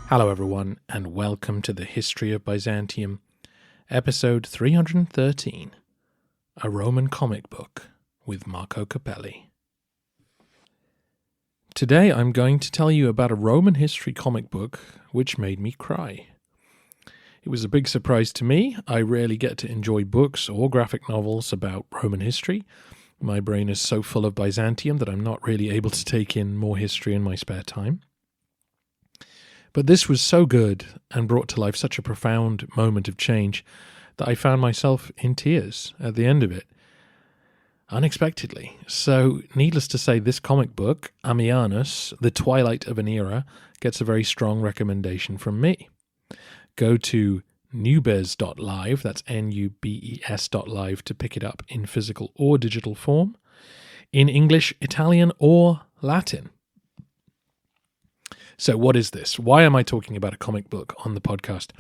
Hello everyone, and welcome to the History of Byzantium, episode 313, A Roman Comic Book with Marco Cappelli. Today I'm going to tell you about a Roman history comic book which made me cry. It was a big surprise to me. I rarely get to enjoy books or graphic novels about Roman history. My brain is so full of Byzantium that I'm not really able to take in more history in my spare time. But this was so good and brought to life such a profound moment of change that I found myself in tears at the end of it, unexpectedly. So, needless to say, this comic book, Ammianus, The Twilight of an Era, gets a very strong recommendation from me. Go to nubes.live, that's Nubes.live, to pick it up in physical or digital form, in English, Italian, or Latin. So what is this? Why am I talking about a comic book on the podcast?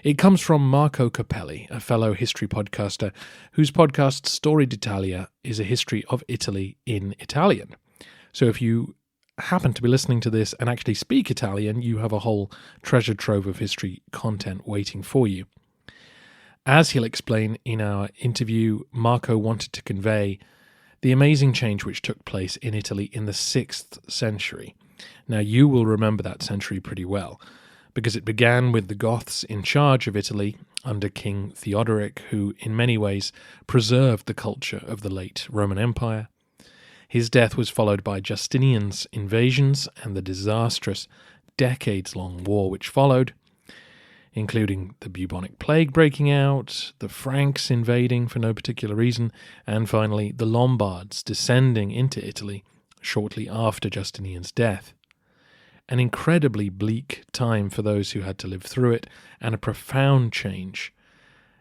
It comes from Marco Cappelli, a fellow history podcaster whose podcast Storia D'Italia is a history of Italy in Italian. So if you happen to be listening to this and actually speak Italian, you have a whole treasure trove of history content waiting for you. As he'll explain in our interview, Marco wanted to convey the amazing change which took place in Italy in the 6th century. Now, you will remember that century pretty well, because it began with the Goths in charge of Italy under King Theodoric, who in many ways preserved the culture of the late Roman Empire. His death was followed by Justinian's invasions and the disastrous decades-long war which followed, including the bubonic plague breaking out, the Franks invading for no particular reason, and finally the Lombards descending into Italy shortly after Justinian's death. An incredibly bleak time for those who had to live through it, and a profound change,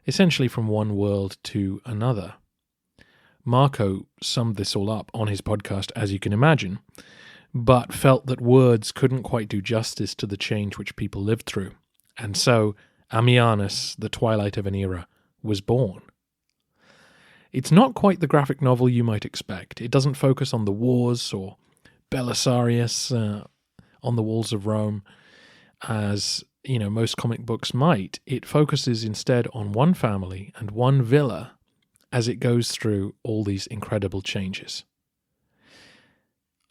essentially from one world to another. Marco summed this all up on his podcast, as you can imagine, but felt that words couldn't quite do justice to the change which people lived through. And so, Ammianus, The Twilight of an Era, was born. It's not quite the graphic novel you might expect. It doesn't focus on the wars or Belisarius on the walls of Rome, as most comic books might. It focuses instead on one family and one villa as it goes through all these incredible changes.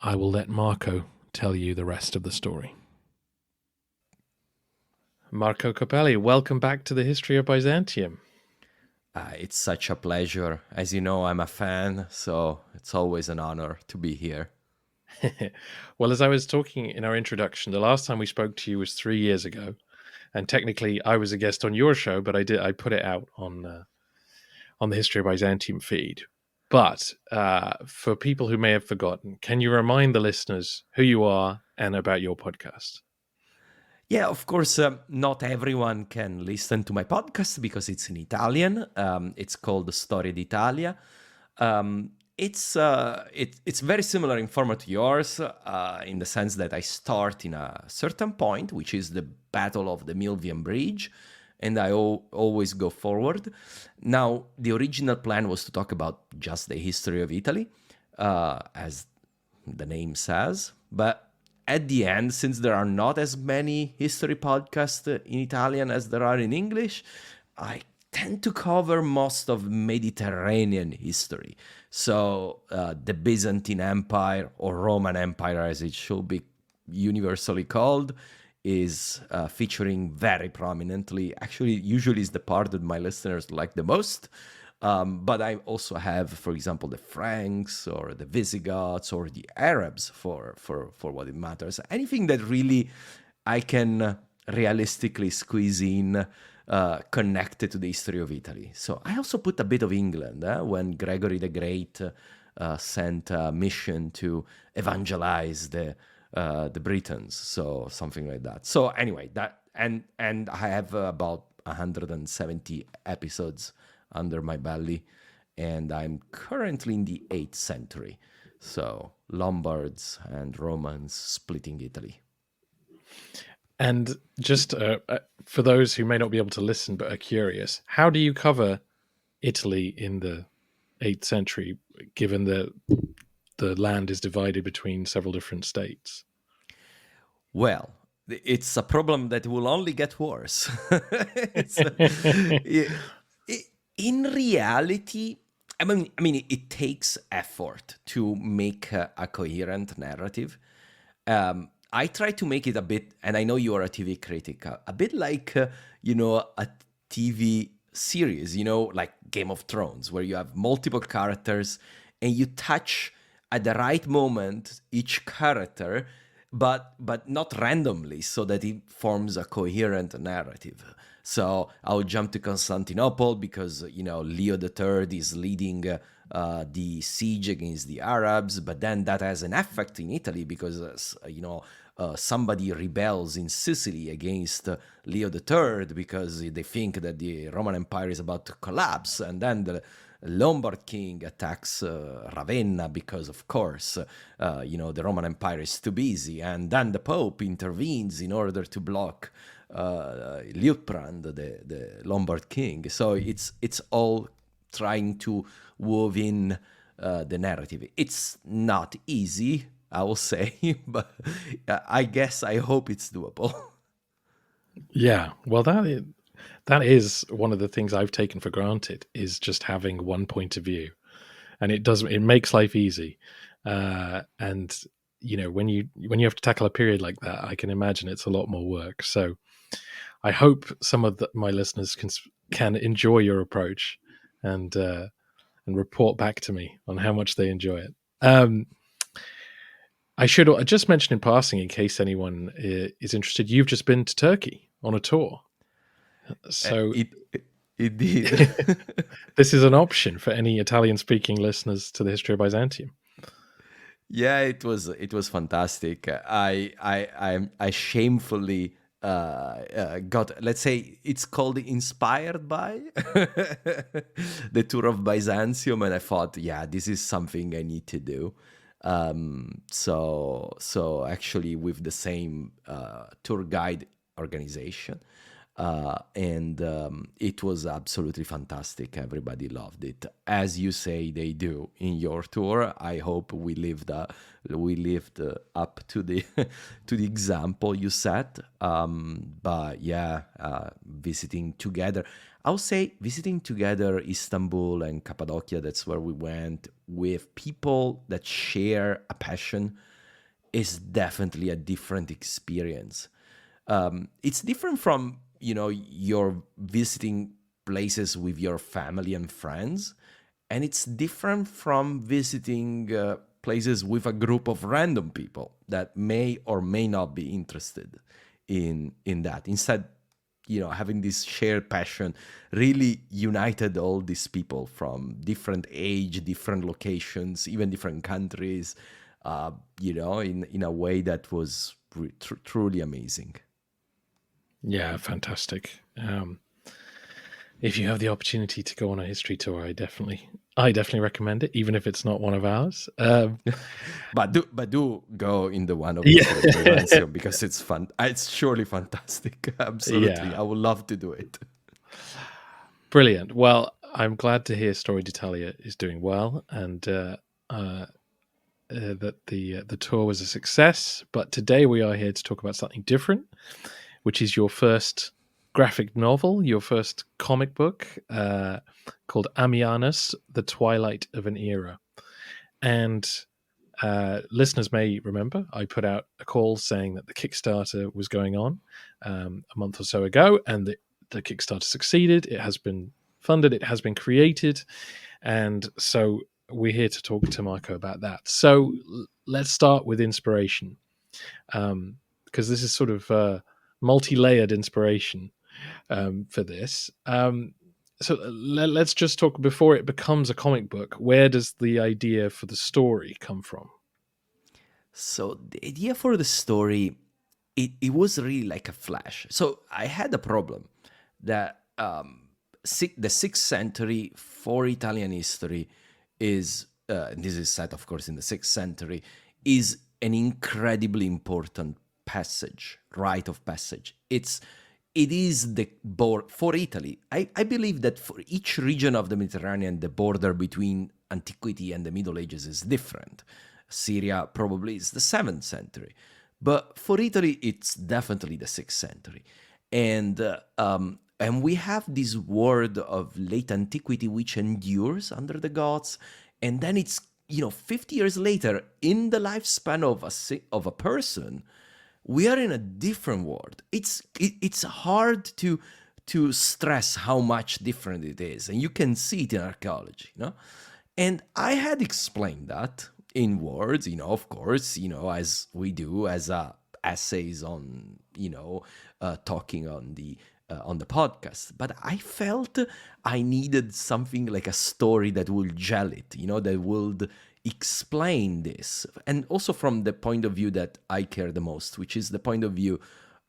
I will let Marco tell you the rest of the story. Marco Cappelli, welcome back to the History of Byzantium. It's such a pleasure. As you know, I'm a fan, so it's always an honor to be here. Well, as I was talking in our introduction, the last time we spoke to you was 3 years ago, and technically I was a guest on your show, but I put it out on the History of Byzantium feed. But for people who may have forgotten, can you remind the listeners who you are and about your podcast? Yeah, of course, not everyone can listen to my podcast because it's in Italian. It's called Storia D'Italia. It's very similar in format to yours, in the sense that I start in a certain point, which is the Battle of the Milvian Bridge, and I always go forward. Now, the original plan was to talk about just the history of Italy, as the name says, but at the end, since there are not as many history podcasts in Italian as there are in English, I tend to cover most of Mediterranean history. So the Byzantine Empire, or Roman Empire as it should be universally called, is featuring very prominently. Actually, usually is the part that my listeners like the most. But I also have, for example, the Franks or the Visigoths or the Arabs for what it matters. Anything that really I can realistically squeeze in connected to the history of Italy. So I also put a bit of England when Gregory the Great sent a mission to evangelize the Britons, so something like that. So anyway, that and I have about 170 episodes under my belly, and I'm currently in the 8th century. So Lombards and Romans splitting Italy. And just for those who may not be able to listen but are curious, how do you cover Italy in the 8th century, given that the land is divided between several different states? Well, it's a problem that will only get worse. it's, in reality, it takes effort to make a coherent narrative. I try to make it a bit, and I know you are a TV critic, a bit like, a TV series, like Game of Thrones, where you have multiple characters and you touch at the right moment each character, but not randomly, so that it forms a coherent narrative. So I'll jump to Constantinople because, Leo III is leading the siege against the Arabs, but then that has an effect in Italy because, somebody rebels in Sicily against Leo III because they think that the Roman Empire is about to collapse, and then the Lombard king attacks Ravenna because, of course, the Roman Empire is too busy, and then the Pope intervenes in order to block Liutprand, the Lombard king. So it's all trying to weave in the narrative. It's not easy, I will say, but I hope it's doable. Yeah, well, that is one of the things I've taken for granted, is just having one point of view, and it makes life easy. And when you have to tackle a period like that, I can imagine it's a lot more work. So I hope some of my listeners can enjoy your approach and report back to me on how much they enjoy it. I should just mention in passing, in case anyone is interested, you've just been to Turkey on a tour. So it did. This is an option for any Italian-speaking listeners to the history of Byzantium. Yeah, it was fantastic. I shamefully got, let's say, it's called inspired by the tour of Byzantium, and I thought, yeah, this is something I need to do. So actually with the same tour guide organization, and it was absolutely fantastic. Everybody loved it, as you say they do in your tour. I hope we lived up to the to the example you set. But yeah, visiting together, I'll say visiting together Istanbul and Cappadocia, that's where we went, with people that share a passion, is definitely a different experience. It's different from, you're visiting places with your family and friends, and it's different from visiting places with a group of random people that may or may not be interested in that. Instead, having this shared passion really united all these people from different age, different locations, even different countries, in a way that was truly amazing. Yeah, fantastic. If you have the opportunity to go on a history tour, I definitely recommend it, even if it's not one of ours. But do go in the one of Byzantium, because it's fun. It's surely fantastic. Absolutely, yeah. I would love to do it. Brilliant. Well, I'm glad to hear Storia D'Italia is doing well, and that the tour was a success. But today we are here to talk about something different, which is your first graphic novel, your first comic book, called Ammianus, The Twilight of an Era. And listeners may remember I put out a call saying that the Kickstarter was going on a month or so ago, and the Kickstarter succeeded. It has been funded, it has been created, and so we're here to talk to Marco about that. So let's start with inspiration, because this is sort of multi-layered inspiration for this. So let's just talk, before it becomes a comic book, where does the idea for the story come from? So the idea for the story, it was really like a flash. So I had a problem that the 6th century for Italian history is, this is set, of course, in the 6th century, is an incredibly important passage, rite of passage. It's it is the border for Italy. I believe that for each region of the Mediterranean, the border between antiquity and the Middle Ages is different. Syria probably is the 7th century, but for Italy, it's definitely the 6th century. And we have this word of late antiquity which endures under the Goths, and then it's 50 years later, in the lifespan of a person, we are in a different world. It's hard to stress how much different it is, and you can see it in archaeology, And I had explained that in words, of course, as we do as essays on, talking on the podcast. But I felt I needed something like a story that will gel it, that would explain this, and also from the point of view that I care the most, which is the point of view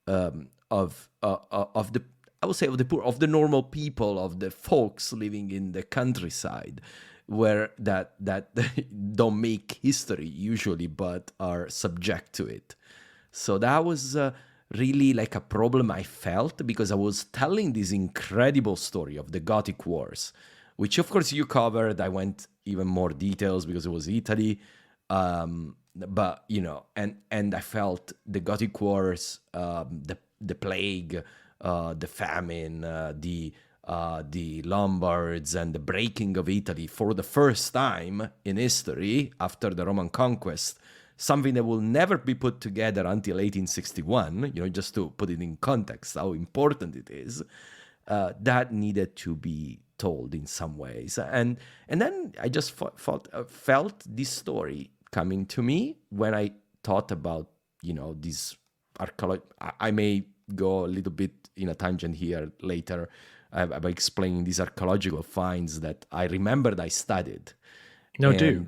of the, I would say, of the poor, of the normal people, of the folks living in the countryside, where that don't make history usually, but are subject to it. So that was really like a problem I felt, because I was telling this incredible story of the Gothic Wars, which of course you covered. I went even more details because it was Italy. But, and I felt the Gothic Wars, the plague, the famine, the Lombards, and the breaking of Italy for the first time in history after the Roman conquest, something that will never be put together until 1861, just to put it in context, how important it is, that needed to be told in some ways. And then I just felt this story coming to me when I thought about, this archaeology. I may go a little bit in a tangent here later by explaining these archaeological finds that I remembered I studied. No, do.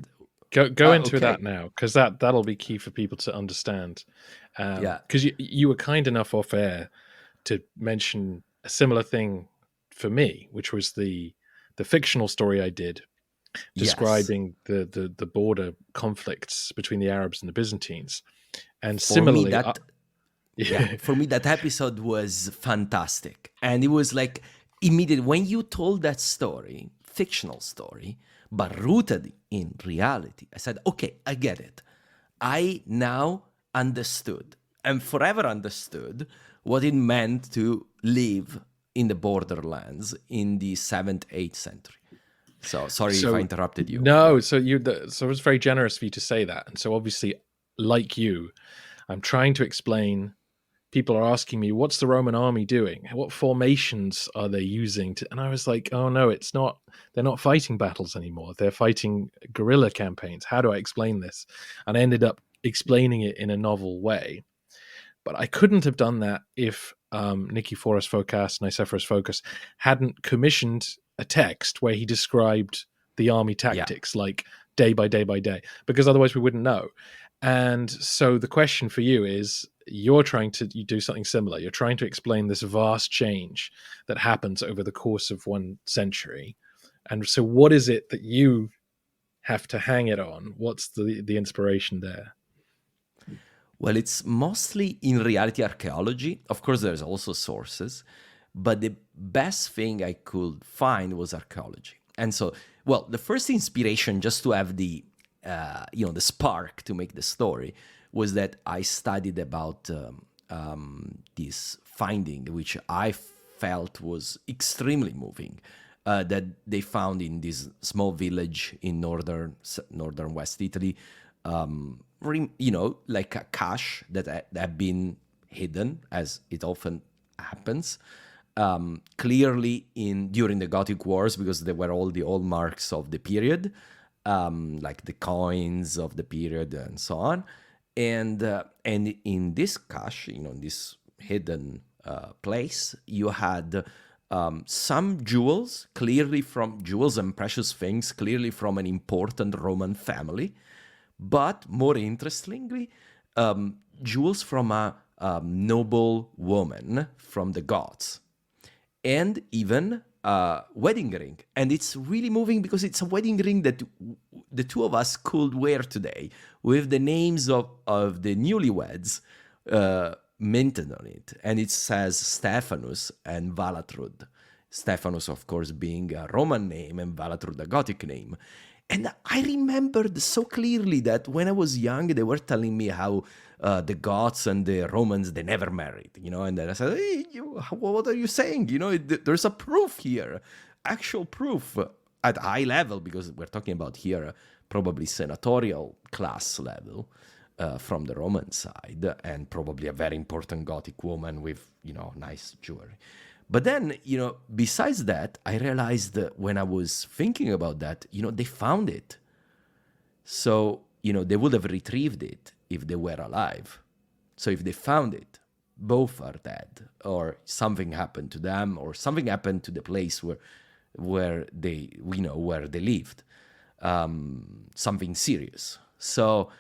Go into that now, because that'll be key for people to understand. Because you were kind enough off air to mention a similar thing for me, which was the fictional story I did describing the border conflicts between the Arabs and the Byzantines. And similarly, for me that episode was fantastic, and it was like immediate when you told that story, fictional story, but rooted in reality. I said, okay, I get it. I now understood, and forever understood, what it meant to live in the borderlands in the 7th, 8th century. So sorry if I interrupted you. No, so it was very generous for you to say that. And so obviously, like you, I'm trying to explain. People are asking me, what's the Roman army doing? What formations are they using? And I was like, oh no, it's not. They're not fighting battles anymore. They're fighting guerrilla campaigns. How do I explain this? And I ended up explaining it in a novel way. But I couldn't have done that if Nicephorus Phocas hadn't commissioned a text where he described the army tactics, like day by day by day, because otherwise we wouldn't know. And so the question for you is, you do something similar. You're trying to explain this vast change that happens over the course of 1 century. And so what is it that you have to hang it on? What's the inspiration there? Well, it's mostly in reality archaeology. Of course, there's also sources, but the best thing I could find was archaeology. And so, well, the first inspiration just to have the spark to make the story was that I studied about this finding, which I felt was extremely moving, that they found in this small village in northern West Italy, like a cache that had been hidden, as it often happens, clearly during the Gothic Wars, because there were all the hallmarks of the period, like the coins of the period and so on. And in this cache, in this hidden place, you had some jewels and precious things, clearly from an important Roman family, but more interestingly, jewels from a noble woman from the Goths, and even a wedding ring. And it's really moving because it's a wedding ring that the two of us could wear today, with the names of the newlyweds minted on it, and it says Stephanus and Valatrud. Stephanus, of course, being a Roman name, and Valatrud a Gothic name. And I remembered so clearly that when I was young, they were telling me how the Goths and the Romans, they never married, and then I said, hey, what are you saying? There's a proof here, actual proof at high level, because we're talking about here probably senatorial class level from the Roman side, and probably a very important Gothic woman with, nice jewelry. But then, besides that, I realized that when I was thinking about that, they found it. So, they would have retrieved it if they were alive. So if they found it, both are dead, or something happened to them, or something happened to the place where they lived, something serious. So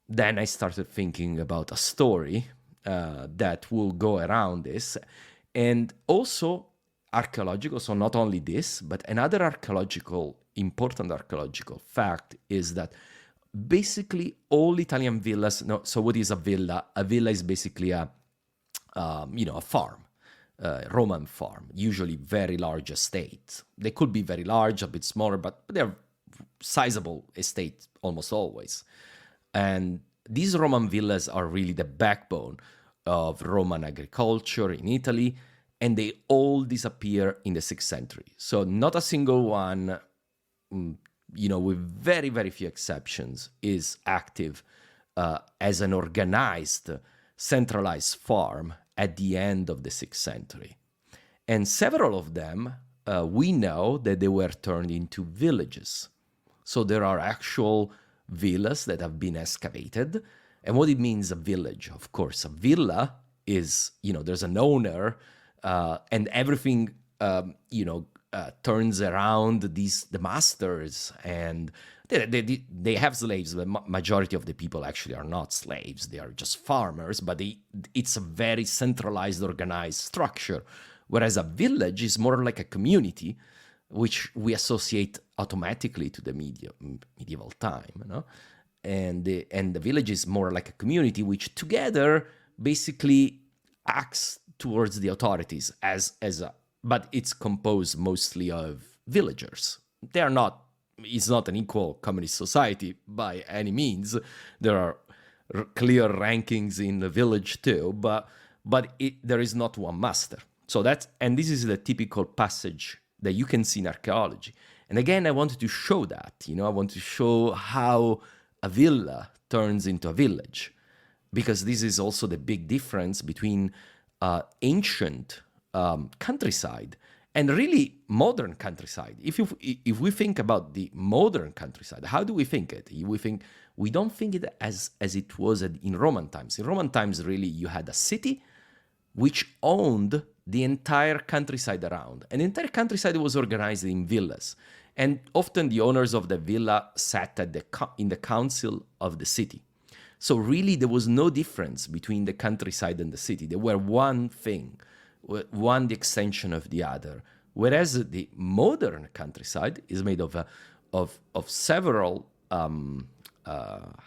then I started thinking about a story that will go around this. And also archaeological, so not only this, but another important archaeological fact is that basically all Italian villas, so what is a villa? A villa is basically a farm, Roman farm, usually very large estates. They could be very large, a bit smaller, but they're sizable estates almost always. And these Roman villas are really the backbone of Roman agriculture in Italy, and they all disappear in the 6th century. So not a single one, with very, very few exceptions, is active as an organized, centralized farm at the end of the 6th century. And several of them, we know that they were turned into villages. So there are actual villas that have been excavated. And what it means, a village, of course, a villa is, there's an owner, and everything, turns around the masters, and they have slaves. The majority of the people actually are not slaves. They are just farmers, but it's a very centralized, organized structure. Whereas a village is more like a community, which we associate automatically to the medieval time, And the village is more like a community which together basically acts towards the authorities but it's composed mostly of villagers. It's not an equal communist society by any means. There are clear rankings in the village too, but there is not one master. So this is the typical passage that you can see in archaeology. And again, I wanted to show that, I want to show how a villa turns into a village, because this is also the big difference between ancient countryside and really modern countryside. If we think about the modern countryside, how do we think it? We don't think it as it was in Roman times. In Roman times, really, you had a city which owned the entire countryside around. And the entire countryside was organized in villas. And often the owners of the villa sat in the council of the city. So really there was no difference between the countryside and the city. They were one thing, one the extension of the other. Whereas the modern countryside is made of several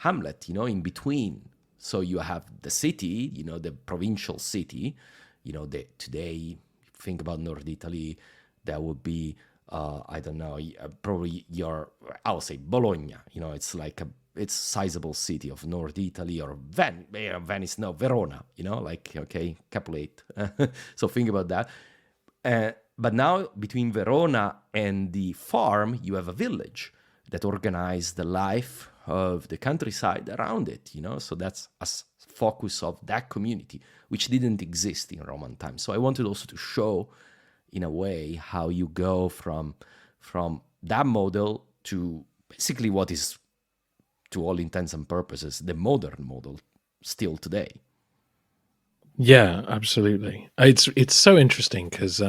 hamlet, in between. So you have the city, the provincial city, today, think about North Italy, that would be, I don't know, probably I'll say Bologna, it's sizable city of North Italy, or Venice, no, Verona, okay, Cappelli. So think about that. But now between Verona and the farm, you have a village that organized the life of the countryside around it, so that's a focus of that community, which didn't exist in Roman times. So I wanted also to show, in a way, how you go from that model to basically what is, to all intents and purposes, the modern model still today. Yeah, absolutely. It's so interesting because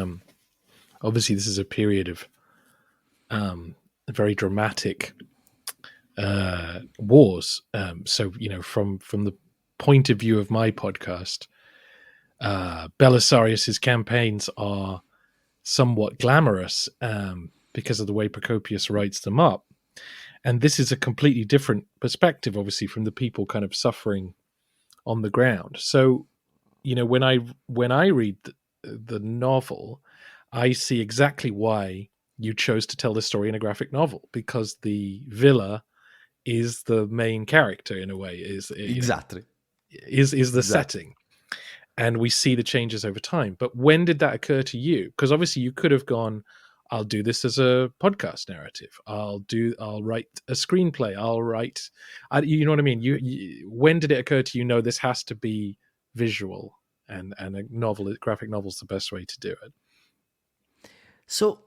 obviously this is a period of very dramatic wars. So from the point of view of my podcast, Belisarius's campaigns are somewhat glamorous because of the way Procopius writes them up. And this is a completely different perspective, obviously, from the people kind of suffering on the ground. So when I read the novel, I see exactly why you chose to tell this story in a graphic novel, because the villa is the main character in a way, Exactly. is the Exactly. setting, and we see the changes over time. But when did that occur to you? Because obviously you could have gone, I'll do this as a podcast narrative. I'll write a screenplay. You know what I mean? When did it occur to you? No, this has to be visual, and graphic novel is the best way to do it. So,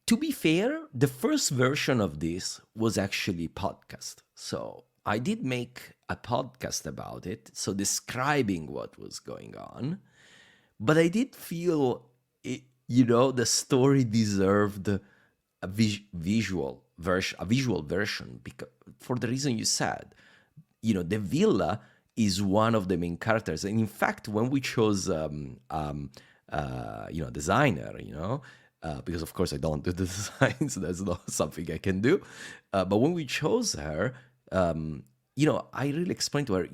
to be fair, the first version of this was actually podcast. So I did make a podcast about it, so describing what was going on. But I did feel, the story deserved a visual version, because for the reason you said, the villa is one of the main characters, and in fact, when we chose, designer, because of course I don't do the designs, that's not something I can do. But when we chose her, I really explained to her,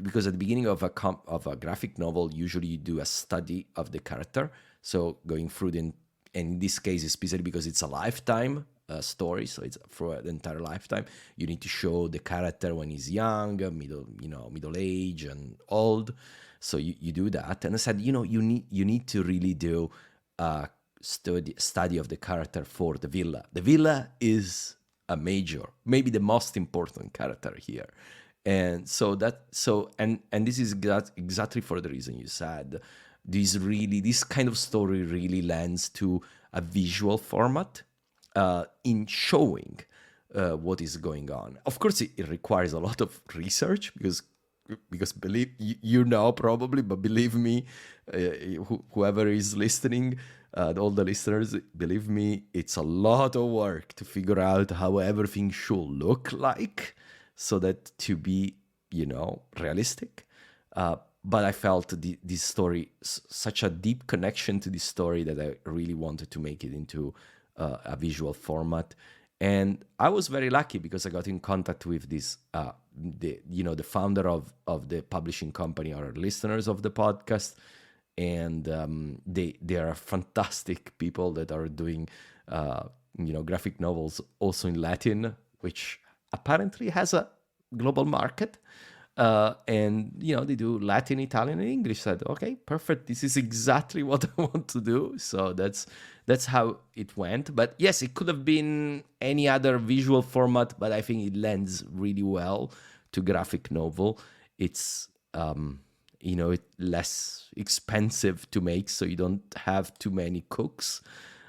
because at the beginning of a graphic novel, usually you do a study of the character. So going through and in this case, especially because it's a lifetime story, so it's for the entire lifetime. You need to show the character when he's young, middle age, and old. So you do that, and I said, you need to really do a study of the character for the villa. The villa is a major, maybe the most important character here. And and this is exactly for the reason you said. This kind of story really lends to a visual format in showing what is going on. Of course, it requires a lot of research, because believe probably, but believe me, whoever is listening, all the listeners, believe me, it's a lot of work to figure out how everything should look like, so that to be, realistic. But I felt this story, such a deep connection to this story, that I really wanted to make it into a visual format. And I was very lucky, because I got in contact with this, the founder of the publishing company, are listeners of the podcast, and they are fantastic people that are doing, graphic novels also in Latin, which apparently has a global market. And they do Latin, Italian, and English. Said, okay, perfect, this is exactly what I want to do. So that's how it went. But yes, it could have been any other visual format, but I think it lends really well to graphic novel. It's it less expensive to make, so you don't have too many cooks,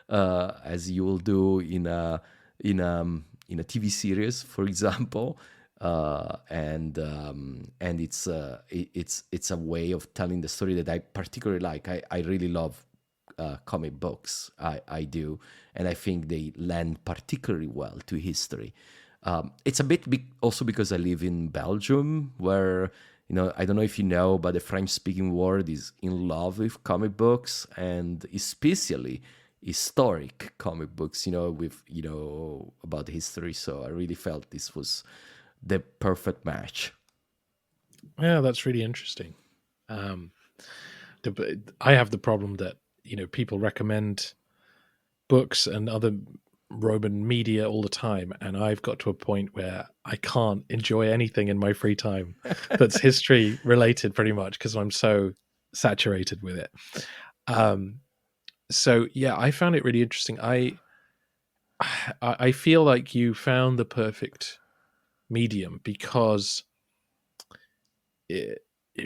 as you will do in a TV series, for example. And it's a way of telling the story that I particularly like. I really love comic books. I do, and I think they lend particularly well to history. It's a bit also because I live in Belgium, where I don't know if you know, but the French-speaking world is in love with comic books, and especially historic comic books. With about history. So I really felt this was the perfect match. Yeah, that's really interesting. I have the problem that people recommend books and other Roman media all the time, and I've got to a point where I can't enjoy anything in my free time that's history related, pretty much, because I'm so saturated with it. So yeah, I found it really interesting. I feel like you found the perfect medium, because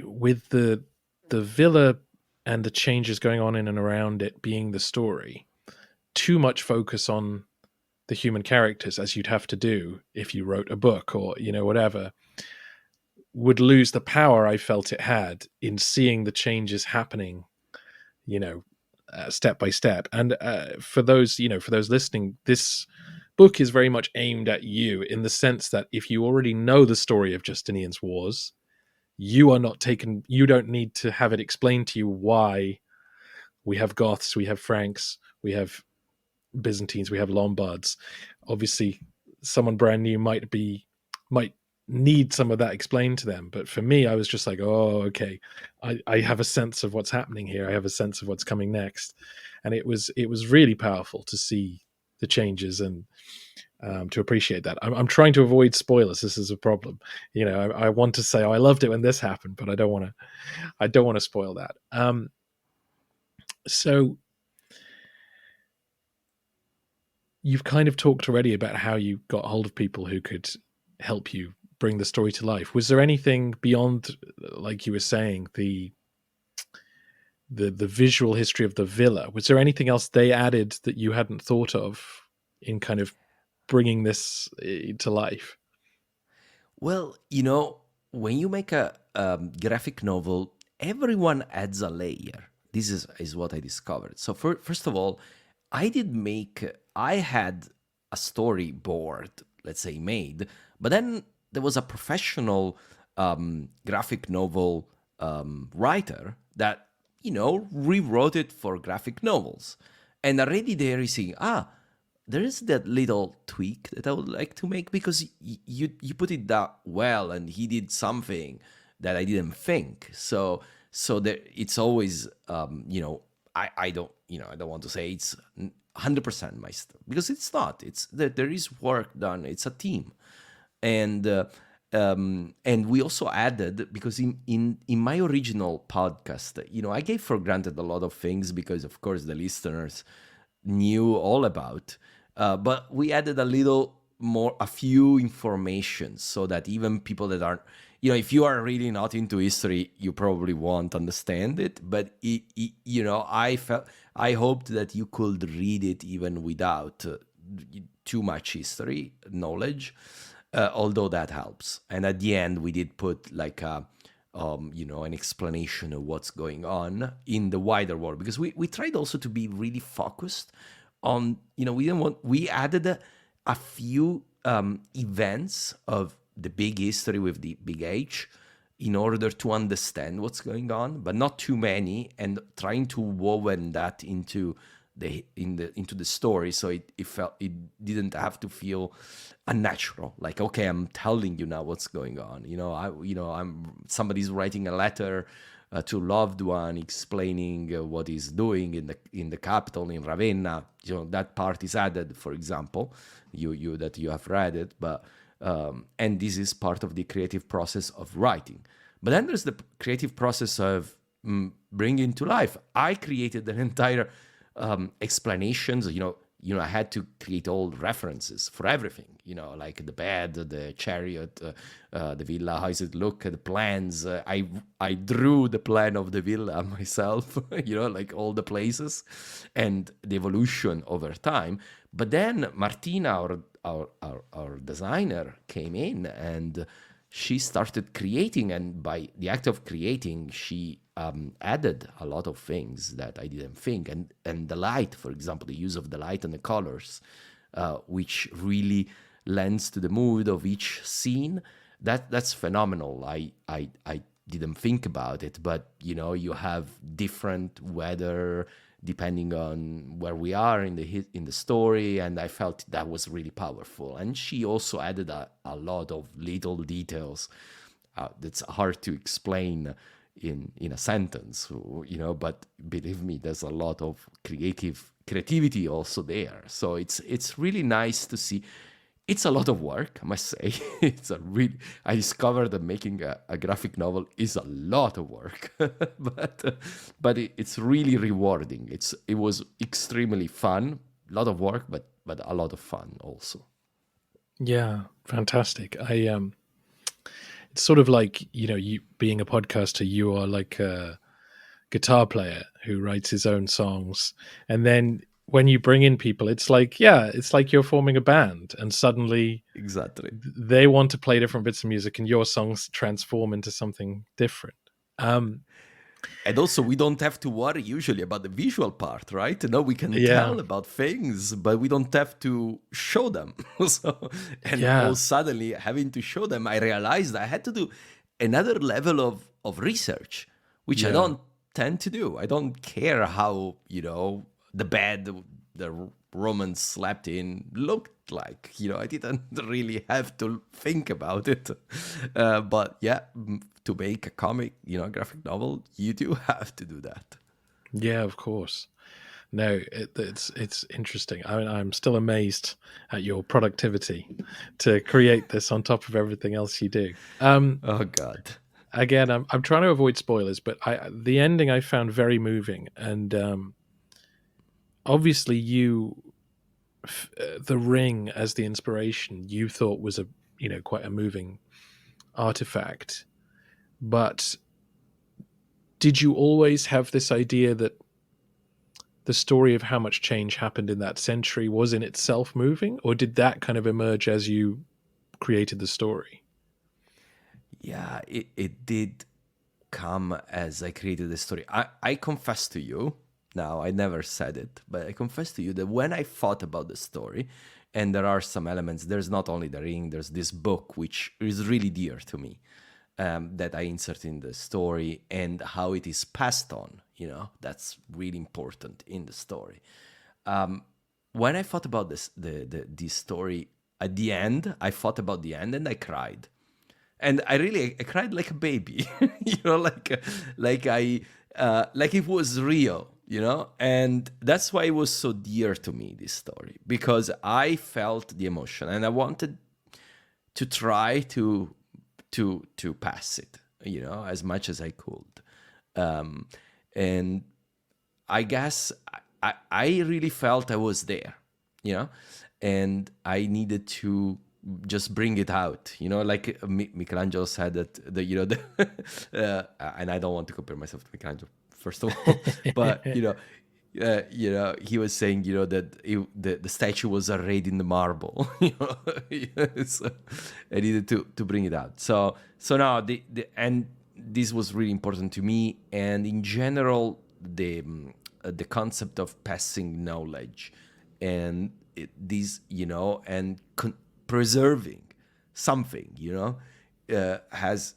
with the villa and the changes going on in and around it being the story, too much focus on the human characters, as you'd have to do if you wrote a book or whatever, would lose the power I felt it had in seeing the changes happening, step by step. And for those listening, this book is very much aimed at you, in the sense that if you already know the story of Justinian's wars, you don't need to have it explained to you why we have Goths, we have Franks, we have Byzantines, we have Lombards. Obviously, someone brand new might need some of that explained to them. But for me, I was just like, oh, okay, I have a sense of what's happening here. I have a sense of what's coming next, and it was really powerful to see the changes and to appreciate that. I'm trying to avoid spoilers. This is a problem. I want to say, oh, I loved it when this happened, but I don't want to spoil that. So you've kind of talked already about how you got hold of people who could help you bring the story to life. Was there anything beyond, like you were saying, the visual history of the villa? Was there anything else they added that you hadn't thought of in kind of bringing this to life? Well, when you make a graphic novel, everyone adds a layer. This is what I discovered. So first of all, I had a storyboard, let's say, made, but then there was a professional graphic novel writer that, rewrote it for graphic novels. And already there you see, there is that little tweak that I would like to make, because you put it that well, and he did something that I didn't think. So there, it's always, I don't want to say it's 100% my stuff, because it's not. It's that there is work done. It's a team, and we also added, because in my original podcast, I gave for granted a lot of things, because of course the listeners knew all about. But we added a few information, so that even people that aren't, if you are really not into history, you probably won't understand it. But I hoped that you could read it even without too much history knowledge, although that helps. And at the end, we did put like an explanation of what's going on in the wider world, because we tried also to be really focused on, we added a few events of the big history with the big H, in order to understand what's going on, but not too many, and trying to woven that into the story, so it didn't have to feel unnatural. Like, okay, I'm telling you now what's going on. Somebody's writing a letter to loved one, explaining what he's doing in the capital, in Ravenna. That part is added, for example, you that you have read it, but and this is part of the creative process of writing. But then there's the creative process of bringing to life. I created an entire explanations. I had to create all references for everything, like the bed, the chariot, the villa, how does it look, the plans. I drew the plan of the villa myself, like all the places and the evolution over time. But then Martina, our designer, came in, and she started creating, and by the act of creating, she added a lot of things that I didn't think, and the light, for example, the use of the light and the colors, which really lends to the mood of each scene. That's phenomenal. I didn't think about it, but you have different weather depending on where we are in the story, and I felt that was really powerful. And she also added a lot of little details that's hard to explain in a sentence, but believe me, there's a lot of creativity also there. So it's really nice to see. It's a lot of work, I must say. I discovered that making a graphic novel is a lot of work, but it's really rewarding. It was extremely fun, a lot of work, but a lot of fun also. Yeah, fantastic. It's sort of like, you being a podcaster, you are like a guitar player who writes his own songs, and then when you bring in people, it's like you're forming a band, and suddenly Exactly they want to play different bits of music, and your songs transform into something different. And also, we don't have to worry usually about the visual part, right? We can tell about things, but we don't have to show them. Suddenly having to show them, I realized I had to do another level of research, which I don't tend to do. I don't care how, the bed, the Romans slept in looked like. I didn't really have to think about it. But yeah, to make a comic, graphic novel, you do have to do that. Yeah, of course. No, it's interesting. I mean, I'm still amazed at your productivity to create this on top of everything else you do. Oh God. Again, I'm trying to avoid spoilers, but the ending I found very moving, and obviously the ring as the inspiration you thought was quite a moving artifact, but did you always have this idea that the story of how much change happened in that century was in itself moving, or did that kind of emerge as you created the story? Yeah, it did come as I created the story. I confess to you, now I never said it, but I confess to you that when I thought about the story, and there are some elements, there's not only the ring, there's this book, which is really dear to me, that I insert in the story, and how it is passed on, that's really important in the story. When I thought about this story at the end, I thought about the end and I cried. And I cried like a baby, like it was real, and that's why it was so dear to me, this story, because I felt the emotion and I wanted to try to pass it, as much as I could, and I guess I really felt I was there, and I needed to just bring it out, like Michelangelo said that and I don't want to compare myself to Michelangelo, first of all, but he was saying, that the statue was arrayed in the marble, so I needed to bring it out. So now and this was really important to me, and in general, the concept of passing knowledge, and and preserving something, has,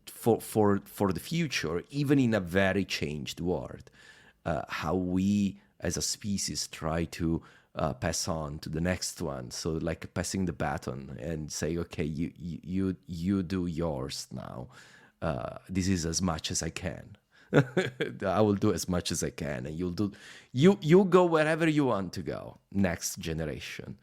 for the future, even in a very changed world, how we as a species try to pass on to the next one. So like passing the baton and say, okay, you do yours now. This is as much as I can. I will do as much as I can, and you go wherever you want to go. Next generation.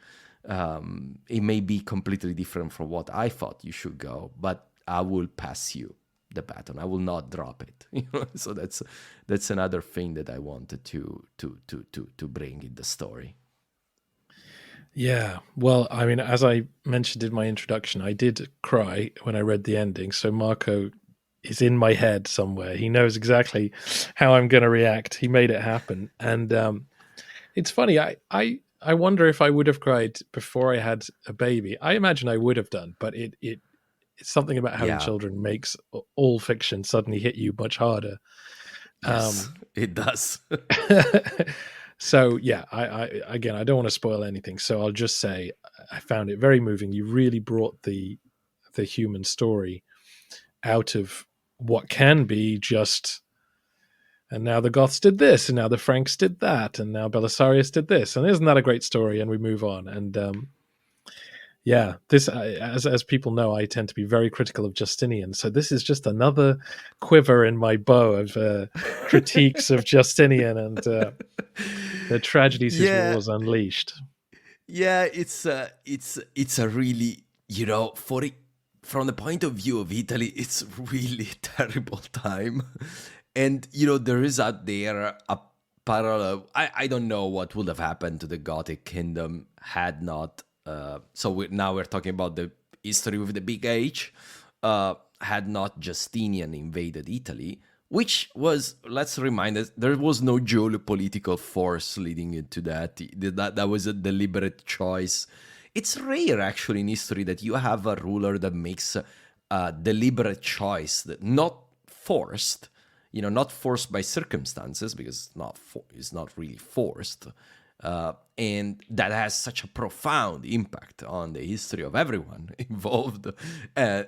It may be completely different from what I thought you should go, but I will pass you the baton. I will not drop it. So that's another thing that I wanted to bring in the story. Yeah, well, I mean, as I mentioned in my introduction, I did cry when I read the ending. So Marco is in my head somewhere. He knows exactly how I'm going to react. He made it happen, and it's funny. I wonder if I would have cried before I had a baby. I imagine I would have done, but it's something about having children makes all fiction suddenly hit you much harder. Yes, it does. So yeah, I don't want to spoil anything, so I'll just say I found it very moving. You really brought the human story out of what can be just, and now the Goths did this, and now the Franks did that, and now Belisarius did this, and isn't that a great story? And we move on. And this, as people know, I tend to be very critical of Justinian, so this is just another quiver in my bow of critiques of Justinian and the tragedies his wars unleashed. Yeah, it's a really, from the point of view of Italy, it's really terrible time. And, there is out there a parallel. I don't know what would have happened to the Gothic kingdom had not, now we're talking about the history with the big H, had not Justinian invaded Italy, which was, let's remind us, there was no geopolitical force leading into that. That was a deliberate choice. It's rare, actually, in history that you have a ruler that makes a deliberate choice, that not forced, not forced by circumstances, because it's not really forced, and that has such a profound impact on the history of everyone involved,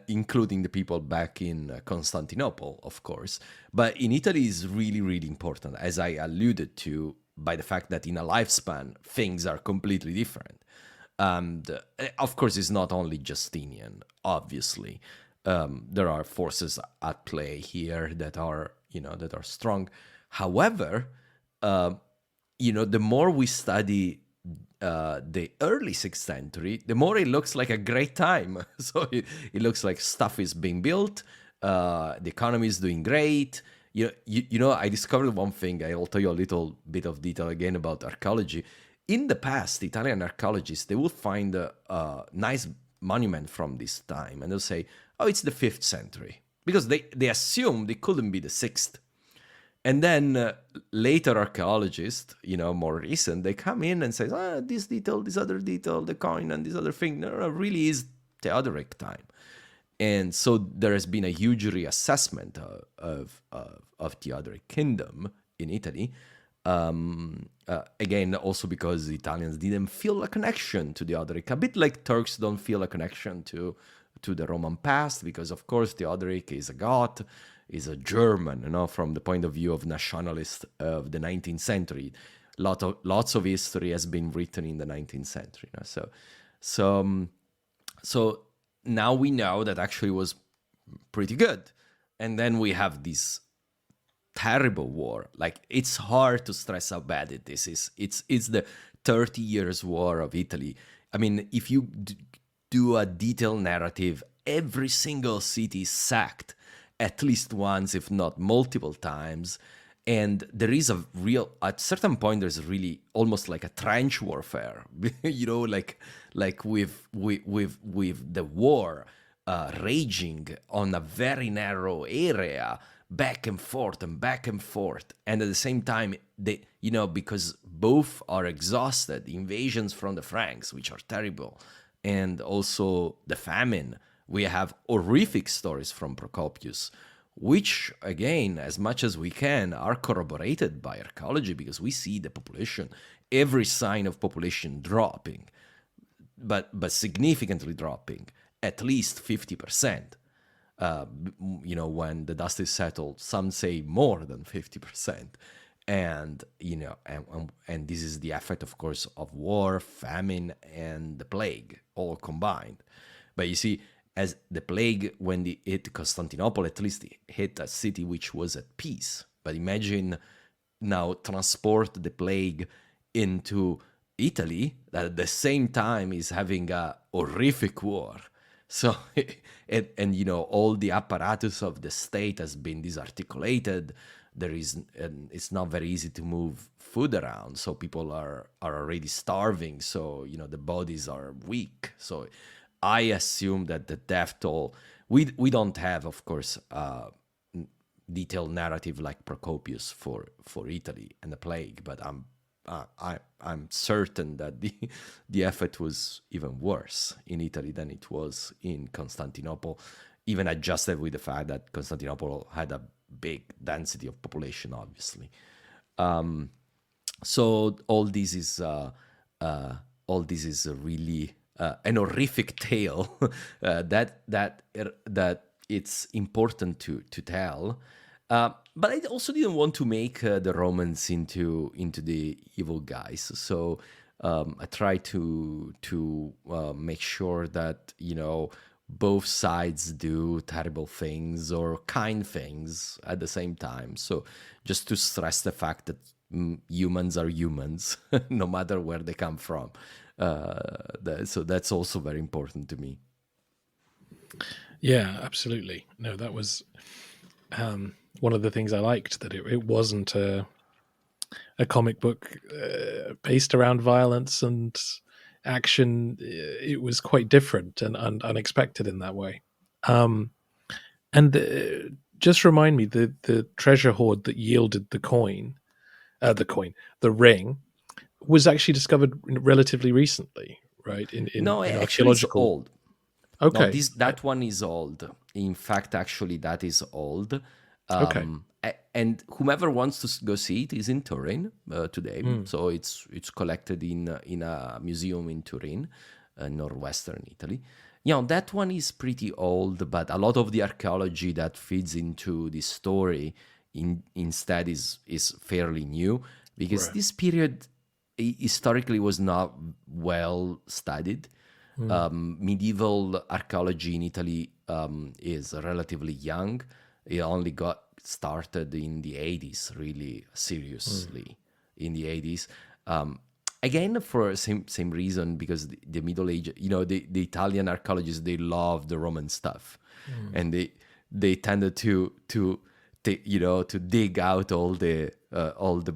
including the people back in Constantinople, of course. But in Italy is really, really important, as I alluded to. by the fact that in a lifespan things are completely different. And of course, it's not only Justinian. Obviously, there are forces at play here that are strong. However, the more we study the early 6th century, the more it looks like a great time. So it looks like stuff is being built, the economy is doing great. I discovered one thing. I'll tell you a little bit of detail again about archaeology. In the past, Italian archaeologists, they will find a nice monument from this time, and they'll say, oh, it's the 5th century, because they assumed it couldn't be the 6th. And then later archaeologists, more recent, they come in and say, this detail, this other detail, the coin and this other thing, no, really is Theodoric time. And so there has been a huge reassessment of Theodoric kingdom in Italy. Again, also because the Italians didn't feel a connection to Theodoric, a bit like Turks don't feel a connection to the Roman past, because of course Theodoric is a Goth, is a German, from the point of view of nationalists of the 19th century. Lots of history has been written in the 19th century. So now we know that actually was pretty good. And then we have this terrible war. Like, it's hard to stress how bad it is. It's the 30 years war of Italy. I mean, if you do a detailed narrative, every single city is sacked at least once, if not multiple times. And there is at certain point, there's really almost like a trench warfare, like with the war raging on a very narrow area, back and forth and back and forth. And at the same time, because both are exhausted, invasions from the Franks, which are terrible, and also the famine. We have horrific stories from Procopius, which, again, as much as we can, are corroborated by archaeology, because we see the population, every sign of population dropping, but significantly dropping, at least 50%. When the dust is settled, some say more than 50%. And, and this is the effect, of course, of war, famine, and the plague, all combined. But you see, as the plague, when it hit Constantinople, at least it hit a city which was at peace. But imagine now transport the plague into Italy, that at the same time is having a horrific war. So, and all the apparatus of the state has been disarticulated. It's not very easy to move food around. So people are already starving. So, the bodies are weak. So I assume that the death toll, we don't have, of course, detailed narrative like Procopius for Italy and the plague, but I'm certain that the effect was even worse in Italy than it was in Constantinople, even adjusted with the fact that Constantinople had a big density of population, obviously. So all this is really an horrific tale that it's important to tell. But I also didn't want to make the Romans into the evil guys. So I try to make sure that both sides do terrible things or kind things at the same time. So just to stress the fact that humans are humans, no matter where they come from. So that's also very important to me. Yeah, absolutely. No, that was one of the things I liked, that it wasn't a comic book based around violence and action. It was quite different and unexpected in that way. Just remind me, the treasure hoard that yielded the ring, was actually discovered relatively recently, right? No, in actually it's old. Okay. No, that one is old. In fact, actually, that is old. Okay. And whomever wants to go see it is in Turin today. So it's collected in a museum in Turin, northwestern Italy. That one is pretty old, but a lot of the archaeology that feeds into this story instead is fairly new. because Right. this period historically was not well studied. Medieval archaeology in Italy is relatively young. It only got started in the 80s, really seriously, in the 80s. Again, for same reason, because the Middle Age, the Italian archaeologists, they love the Roman stuff, and they tended to dig out all the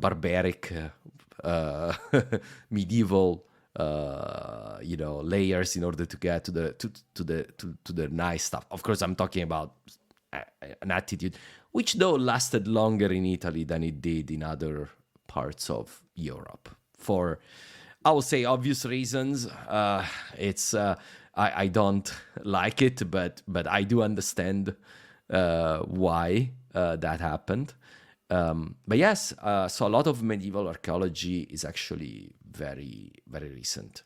barbaric medieval layers in order to get to the nice stuff. Of course, I'm talking about an attitude which though lasted longer in Italy than it did in other parts of Europe for, I will say, obvious reasons. It's I don't like it, but I do understand why that happened. But yes, so a lot of medieval archaeology is actually very, very recent.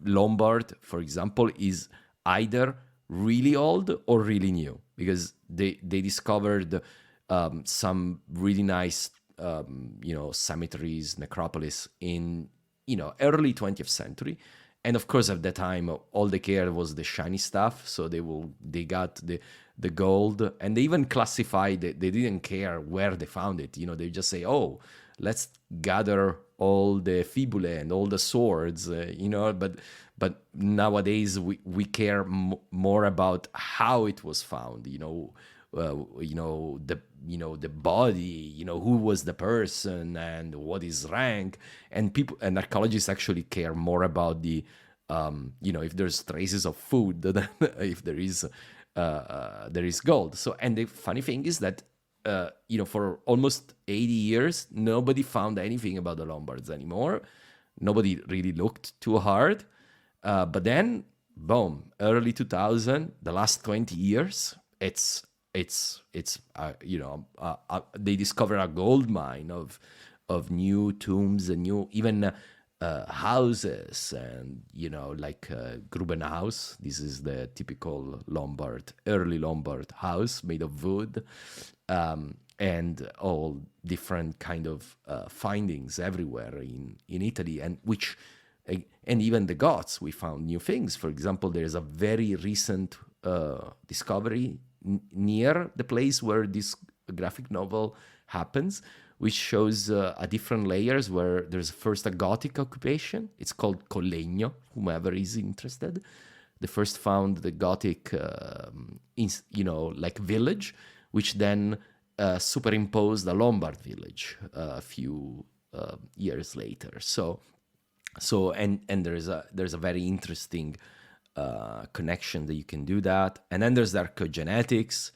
Lombard, for example, is either really old or really new, because they discovered some really nice cemeteries, necropolis in early 20th century. And of course, at that time, all they cared was the shiny stuff. So they got the gold, and they even classified it. They didn't care where they found it. They just say, oh, let's gather all the fibulae and all the swords, but nowadays we care more about how it was found, the body, who was the person and what is rank. And people and archaeologists actually care more about the if there's traces of food than if there is gold. So, and the funny thing is that for almost 80 years nobody found anything about the Lombards anymore. Nobody really looked too hard, but then boom, early 2000, the last 20 years, it's they discover a gold mine of new tombs and new even houses, and like Grubenhaus. This is the typical early Lombard house made of wood, and all different kind of findings everywhere in Italy, and even the Goths, we found new things. For example, there's a very recent discovery near the place where this graphic novel happens, which shows a different layers where there's first a Gothic occupation. It's called Collegno, whomever is interested. They first found the Gothic, village, which then superimposed a Lombard village a few years later. So and there's a very interesting connection that you can do that. And then there's the archaeogenetics,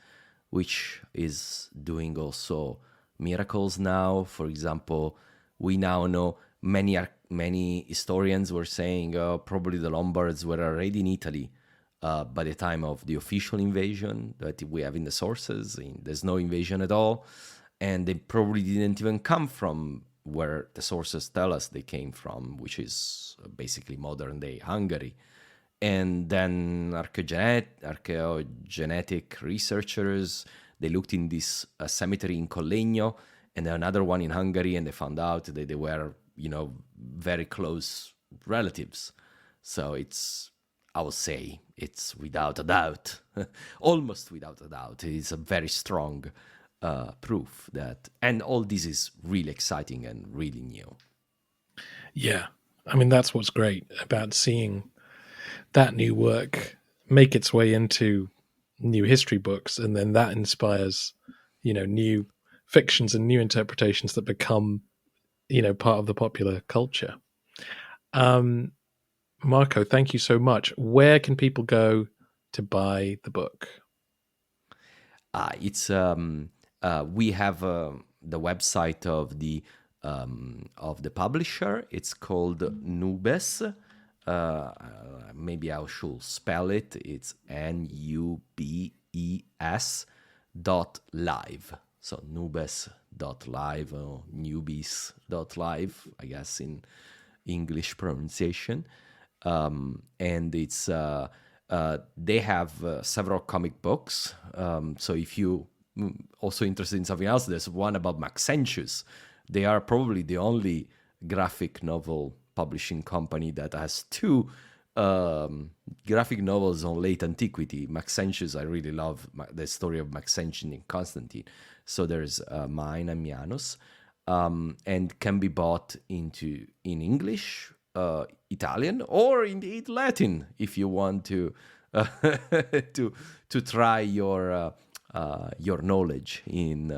which is doing also miracles now. For example, we now know many historians were saying probably the Lombards were already in Italy by the time of the official invasion that we have in the sources. There's no invasion at all, and they probably didn't even come from where the sources tell us they came from, which is basically modern day Hungary. And then archaeogenetic researchers, they looked in this cemetery in Collegno and another one in Hungary, and they found out that they were, very close relatives. So I would say it's without a doubt, almost without a doubt, it's a very strong proof that, and all this is really exciting and really new. Yeah. I mean, that's what's great about seeing that new work make its way into new history books, and then that inspires new fictions and new interpretations that become part of the popular culture. Marco, thank you so much. Where can people go to buy the book? It's we have the website of the publisher. It's called Nubes. Maybe I should spell it. It's NUBES.live. So nubes.live or newbies.live, I guess, in English pronunciation. And it's they have several comic books. So if you also interested in something else, there's one about Maxentius, They are probably the only graphic novel publishing company that has two graphic novels on late antiquity. Maxentius, I really love the story of Maxentius and Constantine. So there's mine, Ammianus, and can be bought in English, Italian, or indeed Latin if you want to to try your knowledge in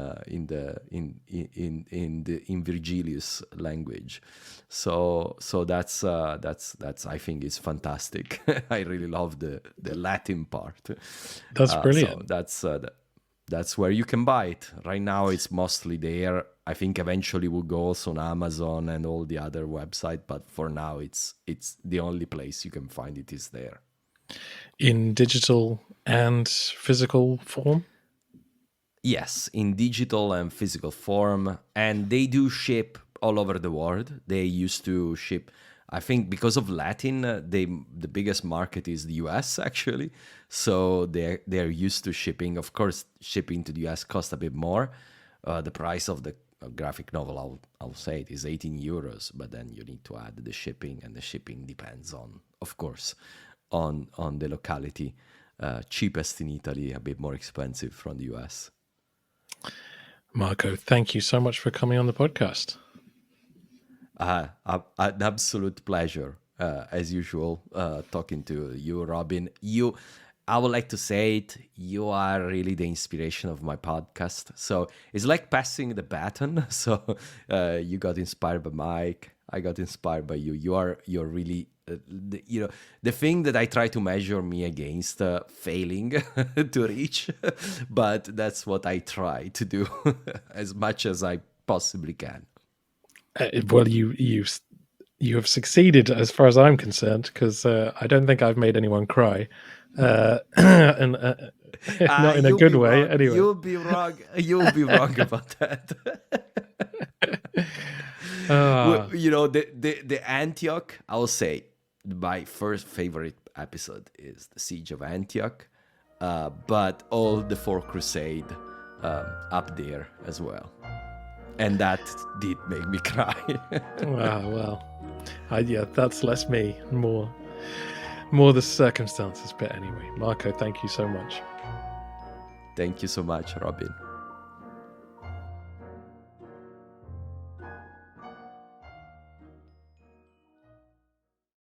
Virgilius language. So that's I think is fantastic. I really love the Latin part. That's brilliant. So that's where you can buy it. Right now it's mostly there. I think eventually we'll go also on Amazon and all the other websites, but for now it's the only place you can find it is there. In digital and physical form? Yes, in digital and physical form. And they do ship all over the world. They used to ship, I think because of Latin, the biggest market is the US actually. So they're used to shipping. Of course, shipping to the US costs a bit more. The price of the graphic novel, I'll say it is 18 euros, but then you need to add the shipping, and the shipping depends on, of course, on the locality. Cheapest in Italy, a bit more expensive from the US. Marco, thank you so much for coming on the podcast. An absolute pleasure, as usual, talking to you, Robin. I would like to say it, you are really the inspiration of my podcast. So it's like passing the baton. So you got inspired by Mike, I got inspired by you. You're really, the thing that I try to measure me against failing to reach, but that's what I try to do as much as I possibly can. Well, you have succeeded as far as I'm concerned, because I don't think I've made anyone cry, and not in a good way. Wrong. Anyway, You'll be wrong. You'll be wrong about that. Well, the Antioch. I'll say my first favorite episode is the Siege of Antioch, but all the Four Crusade up there as well. And that did make me cry. Yeah, that's less me, more the circumstances. But anyway, Marco, thank you so much. Thank you so much, Robin.